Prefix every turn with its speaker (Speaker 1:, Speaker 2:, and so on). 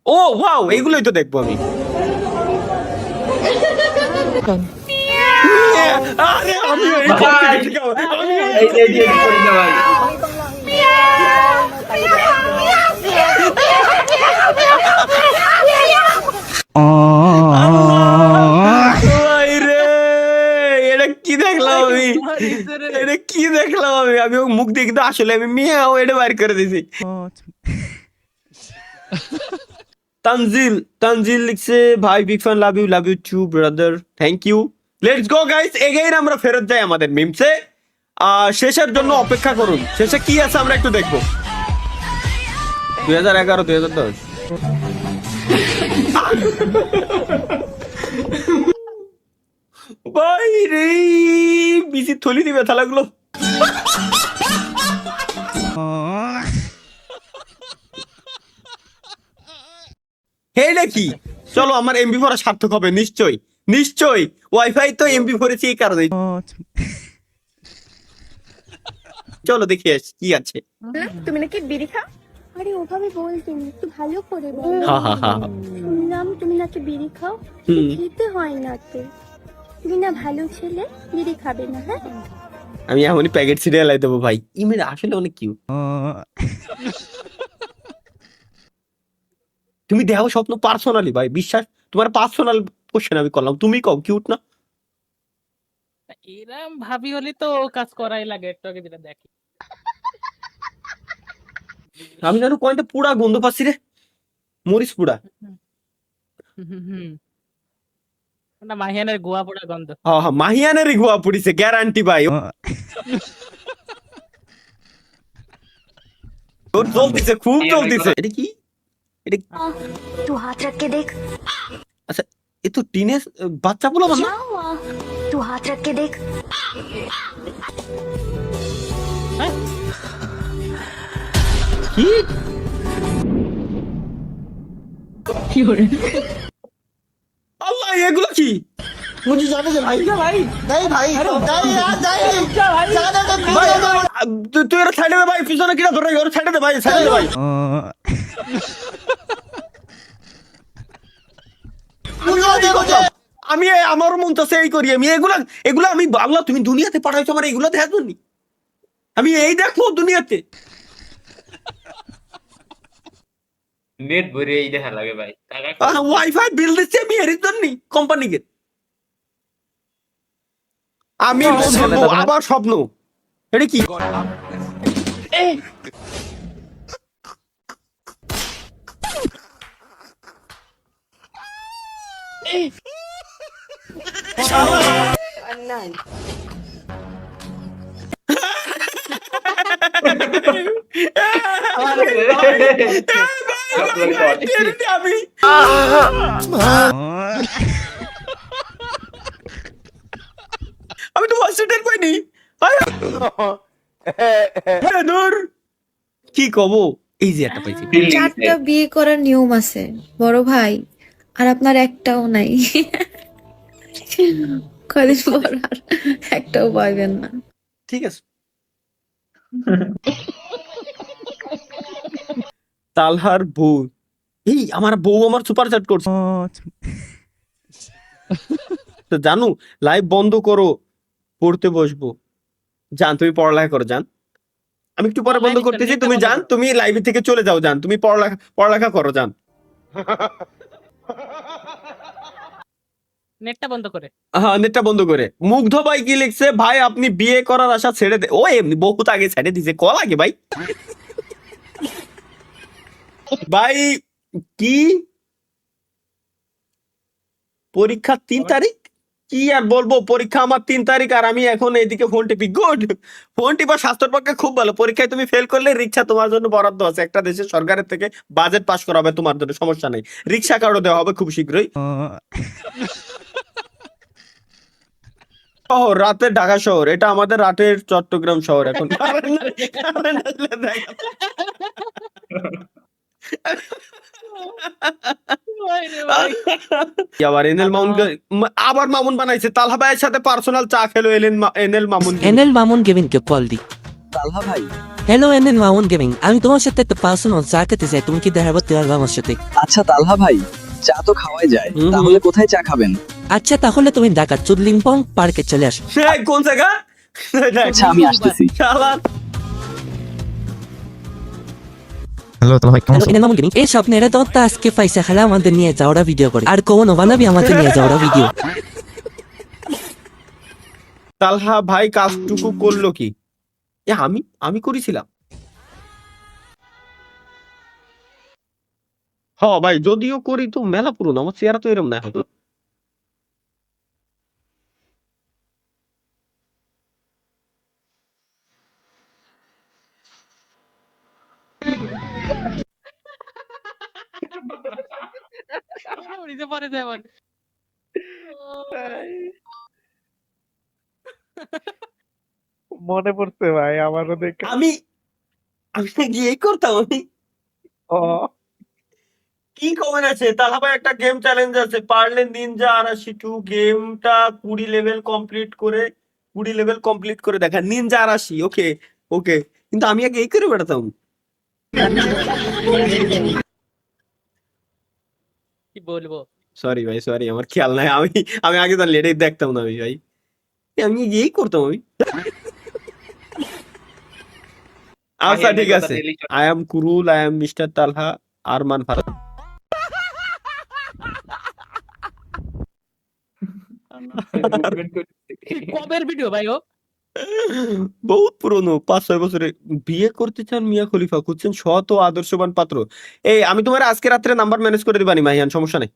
Speaker 1: ও wow, এইগুলোই তো দেখবো আমি। আরে আমি এই
Speaker 2: ভাই, এই যে করি না ভাই।
Speaker 1: ভাই রে, এটা কি দেখলাম আমি, এটা কি দেখলাম আমি, আমি ওর মুখ দিয়ে কিন্তু আসলে আমি মিয়াও এটা বাইর করে দিয়েছি। তানজিল, তানজিল লিখছে ভাই big fan, love you too brother, thank you. Let's go guys, again আমরা ফেরত যাই আমাদের মিমসে। শেষের জন্য অপেক্ষা করুন, শেষে কি আছে আমরা একটু দেখবো। 2011, 2010। ভাই রে, বিসি থলি দিবে ব্যথা লাগলো। হে নাকি, চলো আমার এমবি ভরা সার্থক হবে নিশ্চয়ই, নিশ্চয়ই। ওয়াইফাই তো এমবি ভরেছি এই কারণে। চলো দেখি কি আছে।
Speaker 3: তুমি নাকি বিড়ি খাও? আরে ওভাবে বলতেন, একটু ভালো করে বল।
Speaker 1: হা হা হা।
Speaker 3: শুনলাম তুমি নাকি বিড়ি খাও।
Speaker 1: হুম।
Speaker 3: খেতে হয় না তো, তুমি না ভালো ছেলে, বিড়ি খাবে না। হ্যাঁ,
Speaker 1: আমি এমনই প্যাকেট সিরিয়াল দেবো ভাই। ইমেল আসলে অনেক কিউট। তুমি দেখো স্বপ্ন পার্সোনালি ভাই, বিশ্বাস তোমার পার্সোনাল কোশ্চেন আমি করলাম, তুমি কম কিউট না?
Speaker 4: এরম ভাবি হলে তো কাজ করাই লাগে, একটু আগে যেটা দেখি।
Speaker 1: আমি জানো কয়েকটা পুরা গন্ধ পাচ্ছি রে, মরিচ পুরা।
Speaker 4: ওটা মাহিয়ানের গোয়া পোড়া গন্ধ।
Speaker 1: হ্যাঁ হ্যাঁ, মাহিয়ানেরই গোয়া পড়িছে গ্যারান্টি ভাই। ওর জ্বলতিছে, খুব জ্বলতিছে। এটা কি? এটা
Speaker 3: तू हाथ रख के देख।
Speaker 1: আচ্ছা, এ তো টিনেজ বাচ্চা বলো না?
Speaker 3: क्या हुआ? तू हाथ रख के देख।
Speaker 1: কি আল্লাহ, এগুলো কি?
Speaker 5: मुझे जाने दे भाई। भाई नहीं भाई, नहीं यार, नहीं जाने दे
Speaker 1: ভাই,
Speaker 5: भाई।
Speaker 1: তুই ওরা সাইডে দে ভাই, পিছনে কিনা ধরে ওরা সাইডে দে ভাই, সাইডে দে ভাই।
Speaker 5: मुझे देखो जे
Speaker 1: আমি আমারও মন চাচ্ছে এই করি আমি, এগুলা এগুলা আমি, আল্লাহ তুমি দুনিয়াতে পাঠাইছো আমার এগুলো দেখার জন্য, আমি এই দেখবো দুনিয়াতে।
Speaker 2: নেট ভরে এই দেখা লাগে ভাই। টাকা
Speaker 1: ওয়াইফাই বিল দিচ্ছি আমি এর জন্য কোম্পানিকে। আমি বলবো আবার স্বপ্ন, এটা কি? আমি আমি তো হসপিটাল পাইনি। দূর কি কব, এই যে একটা পাইছি।
Speaker 6: চারটা বিয়ে করার নিয়ম আছে বড় ভাই, আর আপনার একটাও নাই। কদিন পর আর একটাও পাইবেন না।
Speaker 1: ঠিক আছে। তালহার বউ, এই আমার বউ আমার সুপার চ্যাট করছে। তো জানু, লাইভ বন্ধ করো, পড়তে বসবো। জান তুমি পড়ালেখা করো জান, আমি একটু পরে বন্ধ করতেছি, তুমি জান তুমি লাইভ থেকে চলে যাও জান, তুমি পড়ালেখা করো জান।
Speaker 4: নেটটা বন্ধ করে।
Speaker 1: হ্যাঁ নেটটা বন্ধ করে। মুগ্ধ ভাই কি লিখছে, ভাই আপনি বিয়ে করার আশা ছেড়ে দে। ও এমনি বহুত আগে ছেড়ে দিছে, কল আগে ভাই। ভাই কি পরীক্ষা 3 তারিখ? কি আর বলবো, পরীক্ষা আমার 3 তারিখ, আর আমি এখন এইদিকে ফোন টিপি। গুড, ফোন টিপা স্বাস্থ্যের পক্ষে খুব ভালো। পরীক্ষায় তুমি ফেল করলে রিক্সা তোমার জন্য বরাদ্দ আছে, একটা দেশের সরকারের থেকে বাজেট পাস করা হবে তোমার জন্য, সমস্যা নেই। রিক্সা কার্ডও দেওয়া হবে খুব শীঘ্রই। শহর, রাতের ঢাকা শহর, এটা আমাদের রাতের চট্টগ্রাম শহর এখন। আবার এনএল মামুন, আবার মামুন বানাইছে। তালহা ভাইয়ের সাথে পার্সোনাল চা খেলো এনএল মামুন।
Speaker 7: এনএল মামুন গেভিনকে কল দি। তালহা ভাই,
Speaker 8: হ্যালো এনএন মাউন্ট গেমিং, আমি তোমার সাথে একটা পার্সোনাল চা খেতে চাই, তুমি কি দেখা করতে পারবে আমার সাথে?
Speaker 7: আচ্ছা তালহা ভাই, চা তো খাওয়াই যায়,
Speaker 1: হুম।
Speaker 7: তাহলে কোথায় চা খাবেন?
Speaker 8: আচ্ছা তাহলে তুমি ঢাকা চুদলিংপং পার্কে চলে আসো।
Speaker 1: সে কোন জায়গা?
Speaker 7: আচ্ছা আমি আসতেছি।
Speaker 1: শালা
Speaker 9: হ্যালো তাহলে ভাই কেমন
Speaker 8: হ্যালো এনএন মাউন্ট গেমিং, এই স্বপ্নের দত্তা আজকে পয়সা খেলা আমাদের নিয়ে যাওয়ার ভিডিও করে, আর কোনো বানাবি আমাদের নিয়ে যাওয়ার ভিডিও।
Speaker 1: তালহা ভাই কাজটুকু করলো কি? এ আমি করেছিলাম। হ ভাই, যদিও করি তো মেলা পুরনো, আমার চেহারা তো এরম না হয়তো।
Speaker 4: নিজে পরে যেমন
Speaker 9: মনে পড়ছে ভাই আমারও দেখে।
Speaker 1: আমি আমি গিয়েই করতাম। আমি
Speaker 9: ও
Speaker 1: কি কমেন্ট আছে? তাহলে ভাই একটা গেম চ্যালেঞ্জ আছে, পারলে নিনজা আরাশি 2 গেমটা 20 লেভেল কমপ্লিট করে দেখা। নিনজা আরাশি, ওকে ওকে, কিন্তু আমি আগে এই করে বেড়াতাম।
Speaker 4: কি বলবো?
Speaker 1: সরি ভাই, সরি, আমার খেয়াল নাই। আমি আগে তো লেটে দেখতাম না আমি ভাই, আমি এই করতাম আমি। আচ্ছা ঠিক আছে, I am Kurul, I am mister Talha Arman Farad.
Speaker 4: কবের ভিডিও ভাই ও?
Speaker 1: বহুত পুরনো, 5-6 বছরে। বিয়ে করতে চান মিয়া খলিফা, খুঁজছেন সৎ ও আদর্শবান পাত্র। এই আমি তোমার আজকে রাত্রে নাম্বার ম্যানেজ করে দিবানি মাহিয়ান, সমস্যা নেই।